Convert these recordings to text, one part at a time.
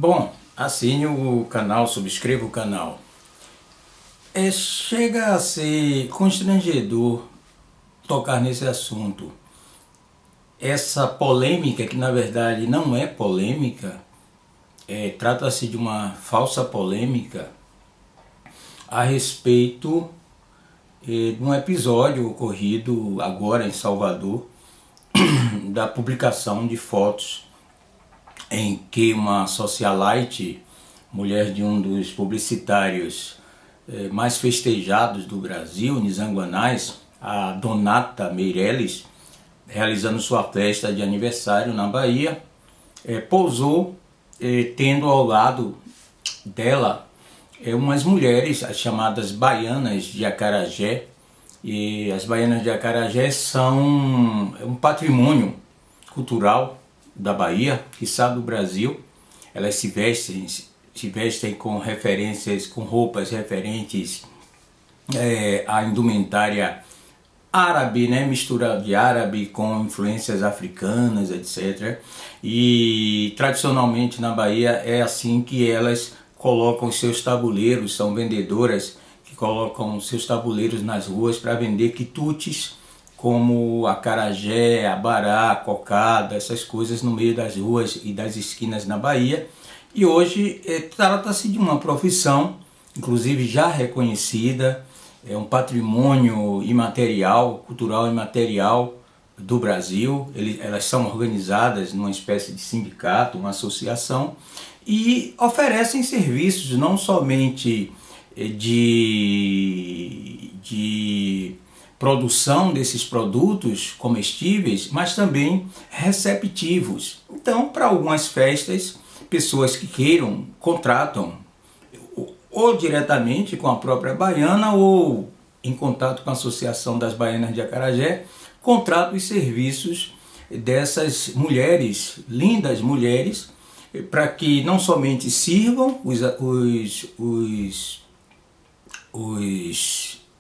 Bom, assine o canal, subscreva o canal. Chega a ser constrangedor tocar nesse assunto. Essa polêmica, que na verdade não é polêmica, trata-se de uma falsa polêmica a respeito de um episódio ocorrido agora em Salvador, da publicação de fotos em que uma socialite, mulher de um dos publicitários mais festejados do Brasil, Nizanguanais, a Donata Meirelles, realizando sua festa de aniversário na Bahia, pousou tendo ao lado dela umas mulheres, as chamadas baianas de Acarajé. E as baianas de Acarajé são um patrimônio cultural da Bahia, quiçá do Brasil. Elas se vestem com referências, com roupas referentes à indumentária árabe, né? Mistura de árabe com influências africanas, etc. E tradicionalmente na Bahia é assim que elas colocam seus tabuleiros, são vendedoras que colocam seus tabuleiros nas ruas para vender quitutes como acarajé, abará, cocada, essas coisas no meio das ruas e das esquinas na Bahia. E hoje trata-se de uma profissão, inclusive já reconhecida, é um patrimônio imaterial, cultural imaterial do Brasil. Elas são organizadas numa espécie de sindicato, uma associação, e oferecem serviços não somente de produção desses produtos comestíveis, mas também receptivos. Então, para algumas festas, pessoas que queiram contratam ou diretamente com a própria baiana ou em contato com a Associação das Baianas de Acarajé, contratam os serviços dessas mulheres, lindas mulheres, para que não somente sirvam os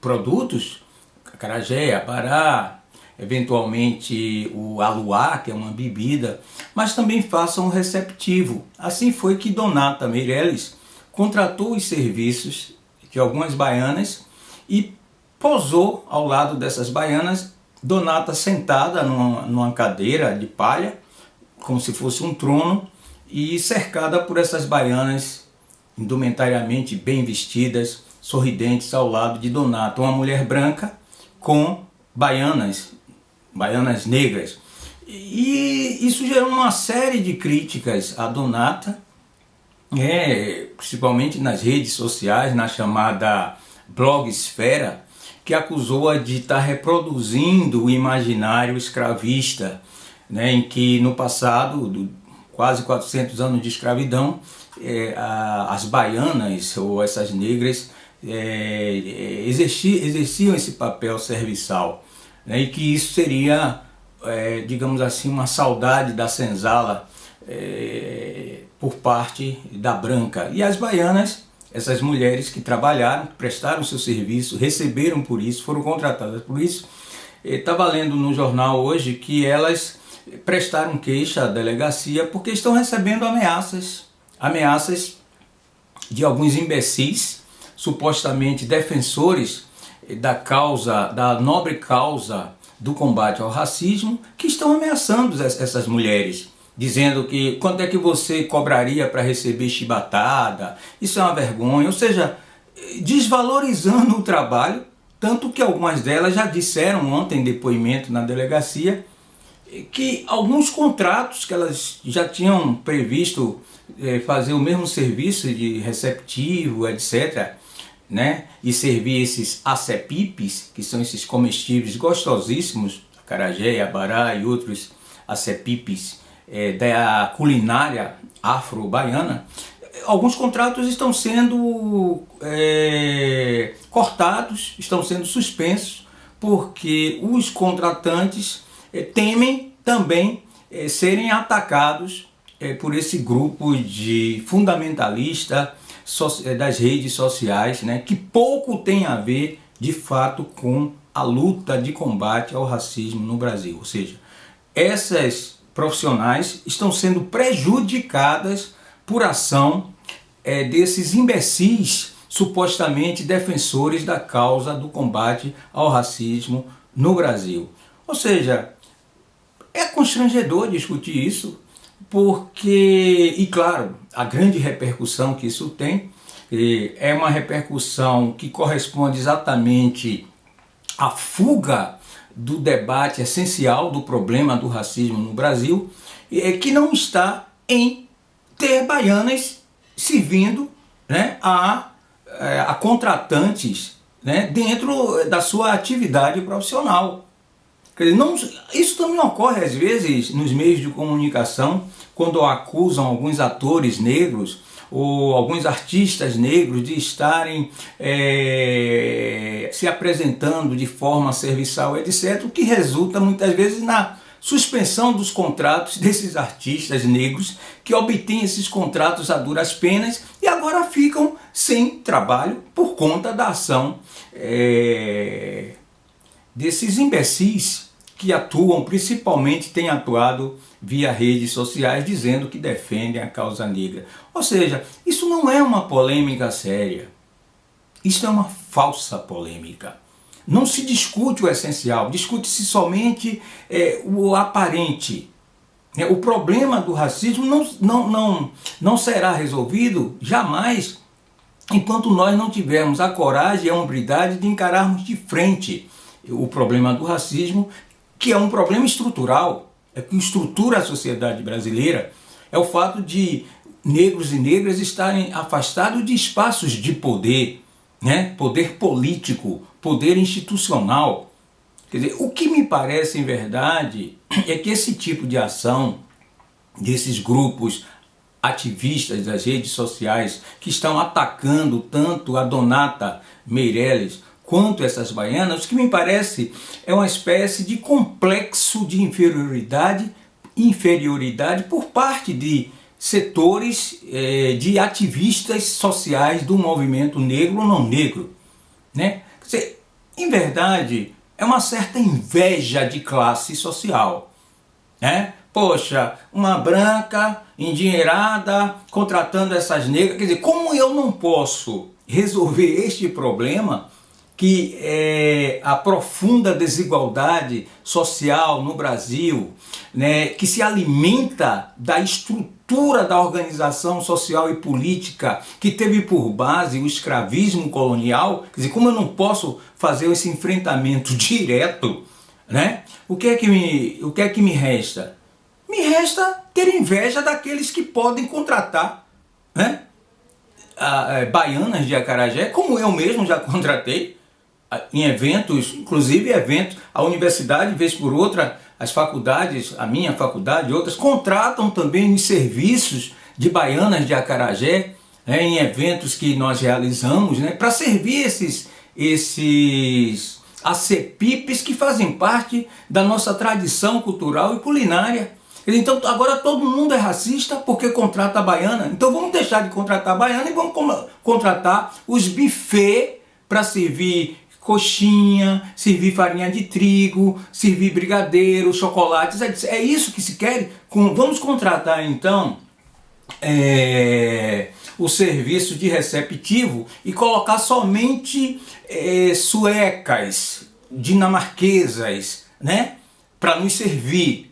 produtos, acarajé, abará, eventualmente o aluá, que é uma bebida, mas também façam um receptivo. Assim foi que Donata Meirelles contratou os serviços de algumas baianas e posou ao lado dessas baianas, Donata sentada numa cadeira de palha, como se fosse um trono, e cercada por essas baianas indumentariamente bem vestidas, sorridentes ao lado de Donata, uma mulher branca com baianas negras. E isso gerou uma série de críticas a Donata, principalmente nas redes sociais, na chamada blogosfera, que acusou-a de estar reproduzindo o imaginário escravista, em que no passado, quase 400 anos de escravidão, as baianas ou essas negras exerciam esse papel serviçal, e que isso seria, digamos assim, uma saudade da senzala por parte da branca. E as baianas, essas mulheres que trabalharam, que prestaram seu serviço, receberam por isso, foram contratadas por isso, estava lendo no jornal hoje que elas prestaram queixa à delegacia porque estão recebendo ameaças de alguns imbecis, supostamente defensores da nobre causa do combate ao racismo, que estão ameaçando essas mulheres, dizendo que quanto é que você cobraria para receber chibatada, isso é uma vergonha, ou seja, desvalorizando o trabalho, tanto que algumas delas já disseram ontem em depoimento na delegacia que alguns contratos que elas já tinham previsto fazer o mesmo serviço de receptivo, etc., e servir esses acepipes, que são esses comestíveis gostosíssimos, acarajé, abará e outros acepipes da culinária afro-baiana, alguns contratos estão sendo cortados, estão sendo suspensos, porque os contratantes temem também serem atacados por esse grupo de fundamentalista das redes sociais, que pouco tem a ver de fato com a luta de combate ao racismo no Brasil. Ou seja, essas profissionais estão sendo prejudicadas por ação desses imbecis supostamente defensores da causa do combate ao racismo no Brasil. Ou seja, é constrangedor discutir isso, porque, e claro, a grande repercussão que isso tem é uma repercussão que corresponde exatamente à fuga do debate essencial do problema do racismo no Brasil, que não está em ter baianas servindo, né, a contratantes, né, dentro da sua atividade profissional. Quer dizer, não, isso também ocorre às vezes nos meios de comunicação, quando acusam alguns atores negros ou alguns artistas negros de estarem se apresentando de forma serviçal, etc., o que resulta muitas vezes na suspensão dos contratos desses artistas negros que obtêm esses contratos a duras penas e agora ficam sem trabalho por conta da ação desses imbecis que atuam, principalmente têm atuado via redes sociais, dizendo que defendem a causa negra. Ou seja, isso não é uma polêmica séria. Isso é uma falsa polêmica. Não se discute o essencial, discute-se somente o aparente. O problema do racismo não será resolvido jamais enquanto nós não tivermos a coragem e a hombridade de encararmos de frente o problema do racismo, que é um problema estrutural, que estrutura a sociedade brasileira, é o fato de negros e negras estarem afastados de espaços de poder, né? Poder político, poder institucional. Quer dizer, o que me parece em verdade é que esse tipo de ação desses grupos ativistas das redes sociais que estão atacando tanto a Donata Meirelles quanto essas baianas, o que me parece é uma espécie de complexo de inferioridade por parte de setores de ativistas sociais do movimento negro ou não negro, né? Quer dizer, em verdade, é uma certa inveja de classe social, né? Poxa, uma branca endinheirada contratando essas negras, quer dizer, como eu não posso resolver este problema que é a profunda desigualdade social no Brasil, né, que se alimenta da estrutura da organização social e política que teve por base o escravismo colonial, quer dizer, como eu não posso fazer esse enfrentamento direto, né, o que é que me resta? Me resta ter inveja daqueles que podem contratar, né, baianas de acarajé, como eu mesmo já contratei, em eventos, inclusive eventos, a universidade, vez por outra, as faculdades, a minha faculdade, outras, contratam também os serviços de baianas de acarajé, né, em eventos que nós realizamos, né, para servir esses acepipes que fazem parte da nossa tradição cultural e culinária. Então agora todo mundo é racista porque contrata a baiana. Então vamos deixar de contratar a baiana e vamos contratar os buffets para servir coxinha, servir farinha de trigo, servir brigadeiro, chocolates. É isso que se quer? Vamos contratar então o serviço de receptivo e colocar somente suecas, dinamarquesas, né, para nos servir,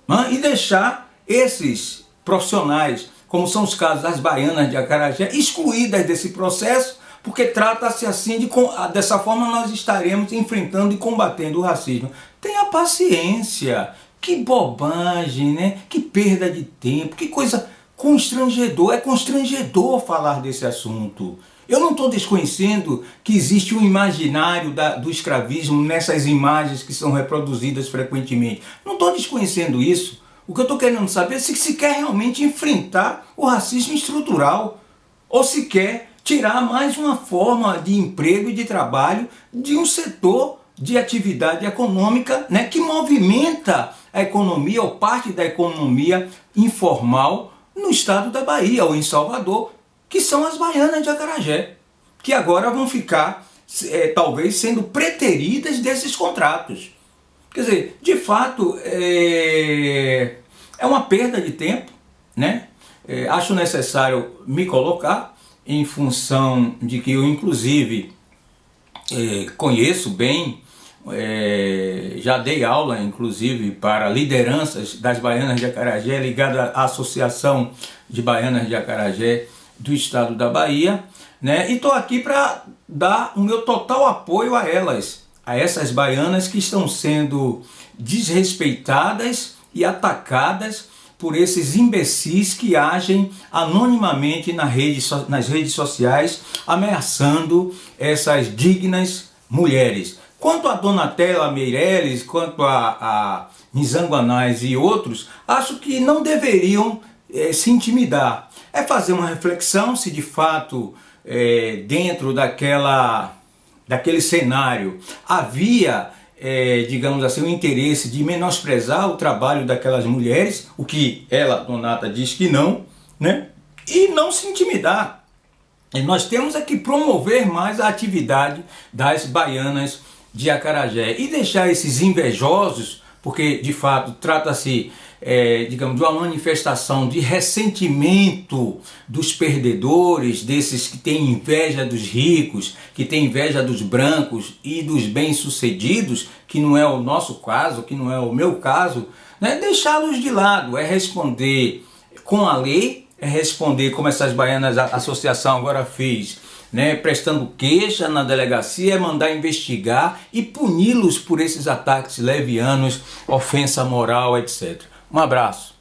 né? E deixar esses profissionais, como são os casos das baianas de acarajé, excluídas desse processo, porque trata-se assim, dessa forma nós estaremos enfrentando e combatendo o racismo. Tenha paciência, que bobagem, né? Que perda de tempo, que coisa constrangedor. É constrangedor falar desse assunto. Eu não estou desconhecendo que existe um imaginário do escravismo nessas imagens que são reproduzidas frequentemente. Não estou desconhecendo isso. O que eu estou querendo saber é se quer realmente enfrentar o racismo estrutural ou se quer tirar mais uma forma de emprego e de trabalho de um setor de atividade econômica, né, que movimenta a economia ou parte da economia informal no estado da Bahia ou em Salvador, que são as baianas de acarajé, que agora vão ficar talvez sendo preteridas desses contratos. Quer dizer, de fato é uma perda de tempo, né? acho necessário me colocar em função de que eu inclusive conheço bem, já dei aula inclusive para lideranças das Baianas de Acarajé, ligada à Associação de Baianas de Acarajé do estado da Bahia, né? E estou aqui para dar o meu total apoio a elas, a essas baianas que estão sendo desrespeitadas e atacadas por esses imbecis que agem anonimamente nas redes sociais, ameaçando essas dignas mulheres. Quanto a Donatella Meirelles, quanto a Nizanguanais e outros, acho que não deveriam se intimidar. É fazer uma reflexão se de fato dentro daquele cenário havia, digamos assim, o interesse de menosprezar o trabalho daquelas mulheres, o que ela, Donata, diz que não, né? E não se intimidar. E nós temos que promover mais a atividade das baianas de Acarajé e deixar esses invejosos, porque de fato trata-se, digamos, de uma manifestação de ressentimento dos perdedores, desses que têm inveja dos ricos, que têm inveja dos brancos e dos bem-sucedidos, que não é o nosso caso, que não é o meu caso, né? Deixá-los de lado, é responder com a lei, é responder como essas baianas, a associação agora fez, né, prestando queixa na delegacia, é mandar investigar e puni-los por esses ataques levianos, ofensa moral, etc. Um abraço.